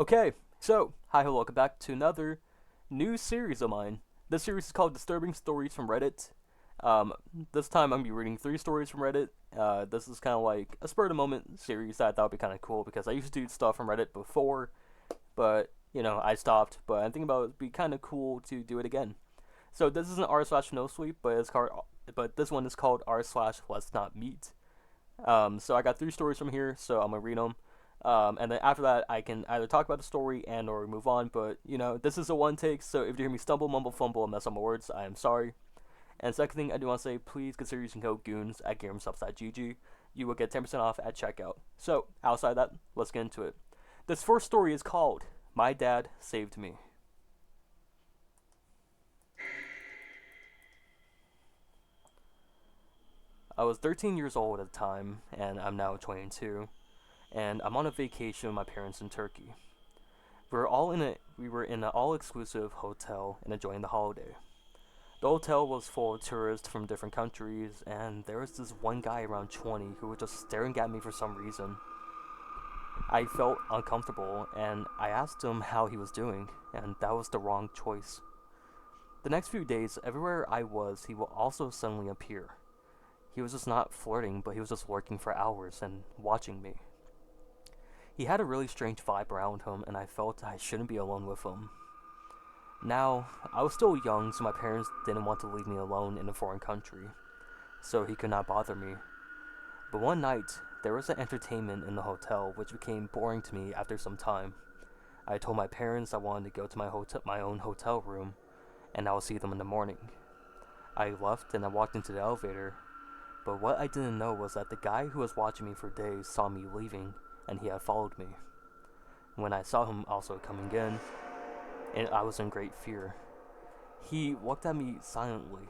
Okay, so, hi, hello, welcome back to another new series of mine. This series is called Disturbing Stories from Reddit. Um, this time I'm going to be reading 3 stories from Reddit. This is kind of like a spur of the moment series that I thought would be kind of cool because I used to do stuff from Reddit before, but, I stopped. But I'm thinking about it would be kind of cool to do it again. So this is an r slash nosleep, but this one is called r slash let's not meet. So I got 3 stories from here, so I'm gonna read them. And then after that, I can either talk about the story and or move on. But this is a one take, so if you hear me stumble, mumble, fumble, and mess up my words, I am sorry. And second thing, I do want to say, please consider using code GOONS at GameSubs.gg. You will get 10% off at checkout. So outside that, let's get into it. This first story is called "My Dad Saved Me." I was 13 years old at the time, and I'm now 22, and I'm on a vacation with my parents in Turkey. We were in an all-exclusive hotel and enjoying the holiday. The hotel was full of tourists from different countries, and there was this one guy around 20 who was just staring at me for some reason. I felt uncomfortable, and I asked him how he was doing, and that was the wrong choice. The next few days, everywhere I was, he would also suddenly appear. He was just not flirting, but he was just lurking for hours and watching me. He had a really strange vibe around him, and I felt I shouldn't be alone with him. Now, I was still young, so my parents didn't want to leave me alone in a foreign country, so he could not bother me. But one night, there was an entertainment in the hotel, which became boring to me after some time. I told my parents I wanted to go to my own hotel room, and I would see them in the morning. I left and I walked into the elevator, but what I didn't know was that the guy who was watching me for days saw me leaving, and he had followed me. When I saw him also coming in, and I was in great fear. He looked at me silently,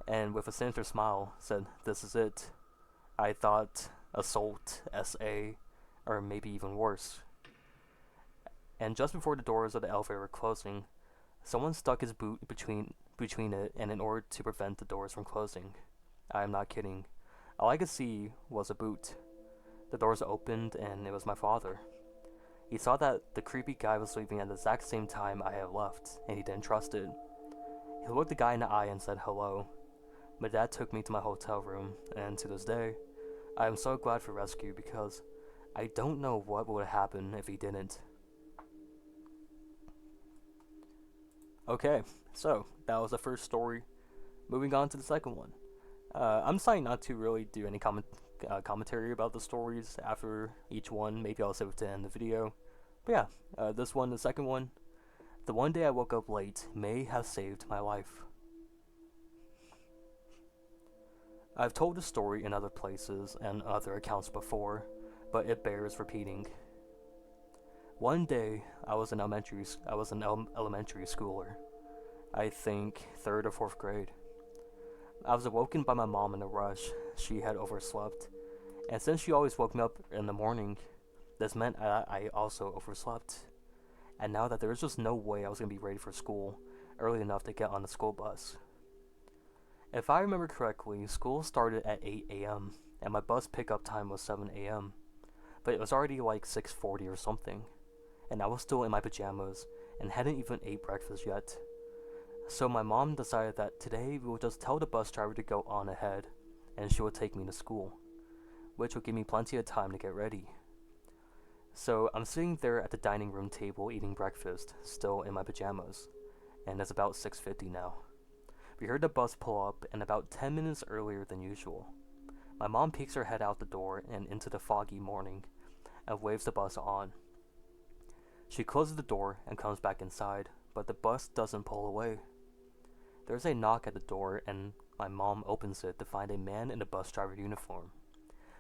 and with a sinister smile said, "This is it." I thought assault, SA, or maybe even worse. And just before the doors of the elevator were closing, someone stuck his boot between it, and in order to prevent the doors from closing. I am not kidding. All I could see was a boot. The doors opened, and it was my father. He saw that the creepy guy was leaving at the exact same time I had left, and he didn't trust it. He looked the guy in the eye and said hello. My dad took me to my hotel room, and to this day, I am so glad for rescue because I don't know what would happen if he didn't. Okay, so that was the first story. Moving on to the second one. I'm deciding not to really do any commentary about the stories after each one. Maybe I'll save it to the end of the video. But yeah, this one, the second one. The one day I woke up late may have saved my life. I've told the story in other places and other accounts before, but it bears repeating. One day, I was an elementary schooler. I think 3rd or 4th grade. I was awoken by my mom in a rush. She had overslept, and since she always woke me up in the morning, this meant I also overslept. And now that there was just no way I was going to be ready for school early enough to get on the school bus. If I remember correctly, school started at 8 a.m., and my bus pickup time was 7 a.m., but it was already like 6:40 or something, and I was still in my pajamas and hadn't even ate breakfast yet. So my mom decided that today we would just tell the bus driver to go on ahead, and she would take me to school, which would give me plenty of time to get ready. So I'm sitting there at the dining room table eating breakfast, still in my pajamas, and it's about 6:50 now. We heard the bus pull up, and about 10 minutes earlier than usual. My mom peeks her head out the door and into the foggy morning, and waves the bus on. She closes the door and comes back inside, but the bus doesn't pull away. There's a knock at the door, and my mom opens it to find a man in a bus driver uniform.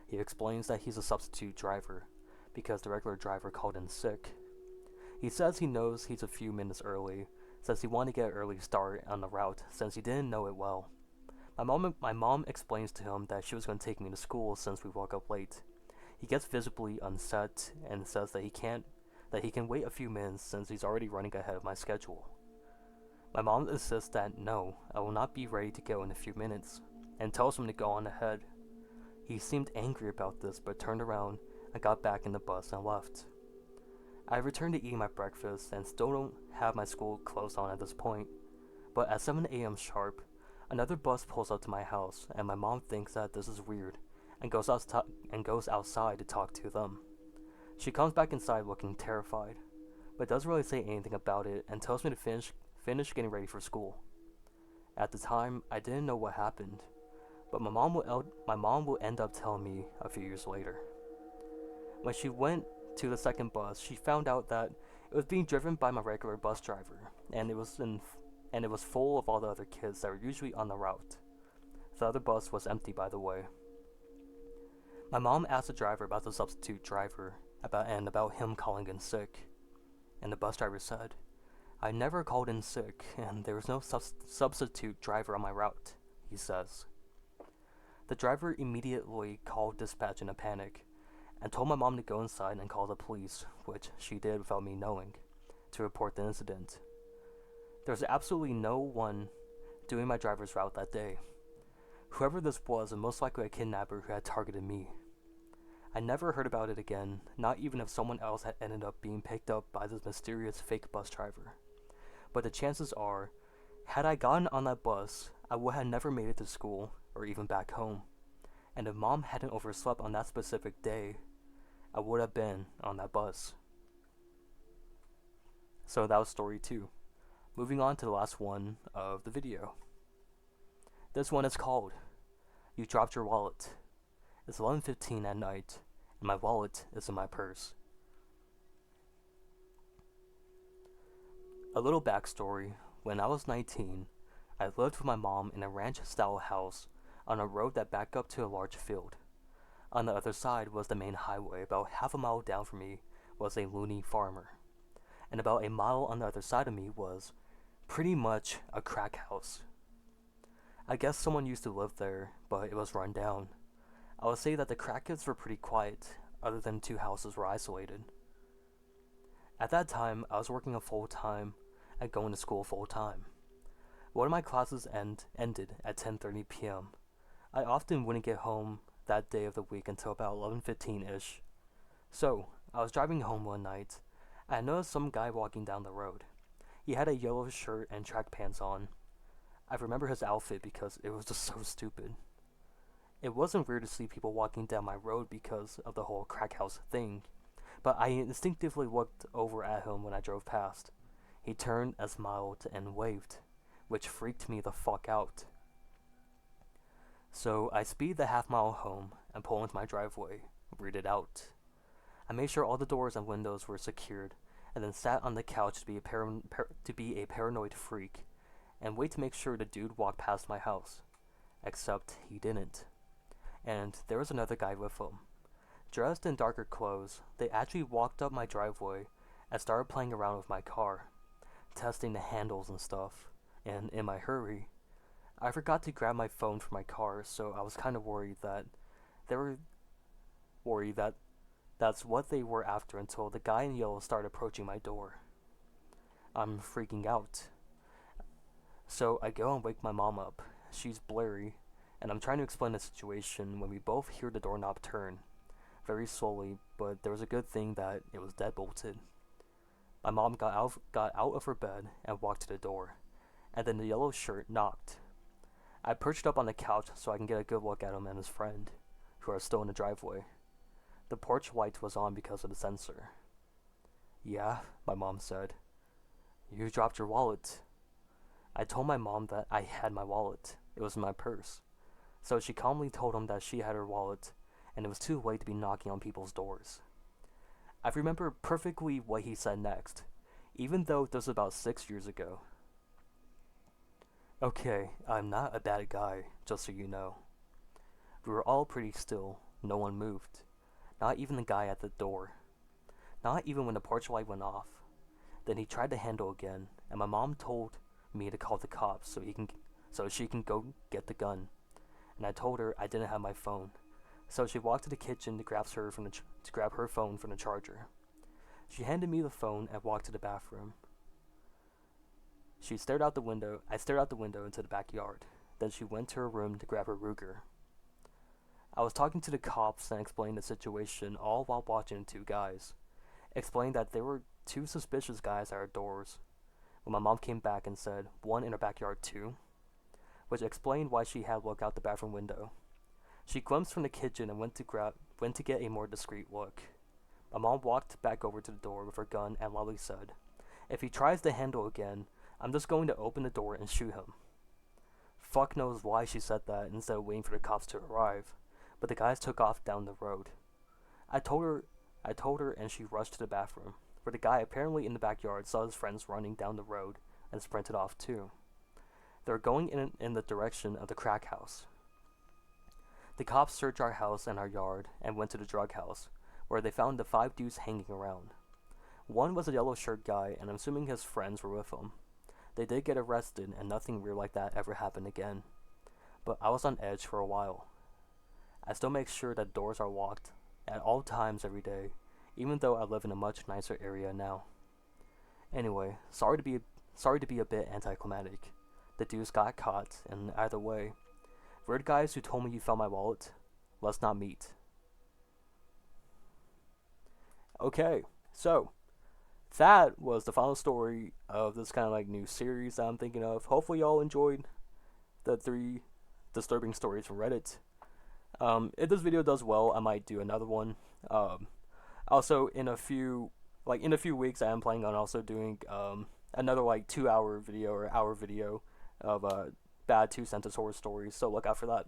He explains that he's a substitute driver, because the regular driver called in sick. He says he knows he's a few minutes early, says he wanted to get an early start on the route since he didn't know it well. My mom explains to him that she was going to take me to school since we woke up late. He gets visibly upset and says that he can wait a few minutes since he's already running ahead of my schedule. My mom insists that no, I will not be ready to go in a few minutes, and tells him to go on ahead. He seemed angry about this, but turned around and got back in the bus and left. I returned to eating my breakfast and still don't have my school clothes on at this point. But at 7 a.m. sharp, another bus pulls up to my house, and my mom thinks that this is weird and goes outside to talk to them. She comes back inside looking terrified, but doesn't really say anything about it and tells me to finish getting ready for school. At the time, I didn't know what happened, but my mom will end up telling me a few years later. When she went to the second bus, she found out that it was being driven by my regular bus driver, and it was full of all the other kids that were usually on the route. The other bus was empty, by the way. My mom asked the driver about the substitute driver about him calling in sick, and the bus driver said, "I never called in sick, and there was no substitute driver on my route," he says. The driver immediately called dispatch in a panic and told my mom to go inside and call the police, which she did without me knowing, to report the incident. There was absolutely no one doing my driver's route that day. Whoever this was most likely a kidnapper who had targeted me. I never heard about it again, not even if someone else had ended up being picked up by this mysterious fake bus driver. But the chances are, had I gotten on that bus, I would have never made it to school or even back home. And if Mom hadn't overslept on that specific day, I would have been on that bus. So that was story 2. Moving on to the last one of the video. This one is called You Dropped Your Wallet. It's 11:15 at night, and my wallet is in my purse. A little backstory. When I was 19, I lived with my mom in a ranch-style house on a road that backed up to a large field. On the other side was the main highway. About half a mile down from me was a loony farmer. And about a mile on the other side of me was pretty much a crack house. I guess someone used to live there, but it was run down. I would say that the crackheads were pretty quiet, other than 2 houses were isolated. At that time, I was working full-time and going to school full-time. One of my classes ended at 10:30 p.m. I often wouldn't get home that day of the week until about 11:15-ish. So, I was driving home one night, and I noticed some guy walking down the road. He had a yellow shirt and track pants on. I remember his outfit because it was just so stupid. It wasn't weird to see people walking down my road because of the whole crack house thing, but I instinctively looked over at him when I drove past. He turned and smiled and waved, which freaked me the fuck out. So I speed the half-mile home and pull into my driveway, read it out. I made sure all the doors and windows were secured, and then sat on the couch to be a paranoid freak, and wait to make sure the dude walked past my house. Except he didn't. And there was another guy with him. Dressed in darker clothes, they actually walked up my driveway and started playing around with my car, testing the handles and stuff. And in my hurry, I forgot to grab my phone from my car, so I was kind of worried that that's what they were after until the guy in yellow started approaching my door. I'm freaking out. So I go and wake my mom up. She's blurry, and I'm trying to explain the situation when we both hear the doorknob turn, very slowly, but there was a good thing that it was deadbolted. My mom got out of her bed and walked to the door, and then the yellow shirt knocked. I perched up on the couch so I can get a good look at him and his friend, who are still in the driveway. The porch light was on because of the sensor. "Yeah," my mom said. "You dropped your wallet." I told my mom that I had my wallet. It was in my purse. So she calmly told him that she had her wallet, and it was too late to be knocking on people's doors. I remember perfectly what he said next, even though this was about 6 years ago. "Okay, I'm not a bad guy, just so you know." We were all pretty still. No one moved. Not even the guy at the door. Not even when the porch light went off. Then he tried the handle again, and my mom told me to call the cops so she can go get the gun. And I told her I didn't have my phone. So she walked to the kitchen to grab her phone from the charger. She handed me the phone and walked to the bathroom. I stared out the window into the backyard. Then she went to her room to grab her Ruger. I was talking to the cops and explaining the situation, all while watching the 2 guys. explained that there were two suspicious guys at our doors. When my mom came back and said, one in our backyard too, which explained why she had looked out the bathroom window. She glimpsed from the kitchen and went to get a more discreet look. My mom walked back over to the door with her gun and loudly said, "If he tries the handle again, I'm just going to open the door and shoot him." Fuck knows why she said that instead of waiting for the cops to arrive, but the guys took off down the road. I told her and she rushed to the bathroom, where the guy apparently in the backyard saw his friends running down the road and sprinted off too. They were going in the direction of the crack house. The cops searched our house and our yard and went to the drug house, where they found the 5 dudes hanging around. One was a yellow shirt guy, and I'm assuming his friends were with him. They did get arrested, and nothing weird like that ever happened again. But I was on edge for a while. I still make sure that doors are locked at all times every day, even though I live in a much nicer area now. Anyway, sorry to be a bit anticlimactic. The dudes got caught, and either way, weird guys who told me you found my wallet, let's not meet. Okay, so that was the final story of this kind of like new series that I'm thinking of. Hopefully y'all enjoyed the 3 disturbing stories from Reddit. If this video does well, I might do another one. Also in a few weeks I am planning on also doing another like 2-hour video or hour video of bad 2-sentence horror stories, so look out for that.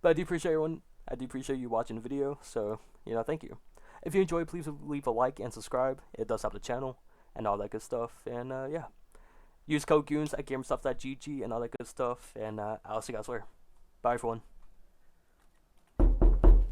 But I do appreciate everyone. I do appreciate you watching the video, so thank you. If you enjoyed, please leave a like and subscribe. It does help the channel and all that good stuff. And yeah, use code GOONS at gamerstuff.gg and all that good stuff. And I'll see you guys later. Bye everyone.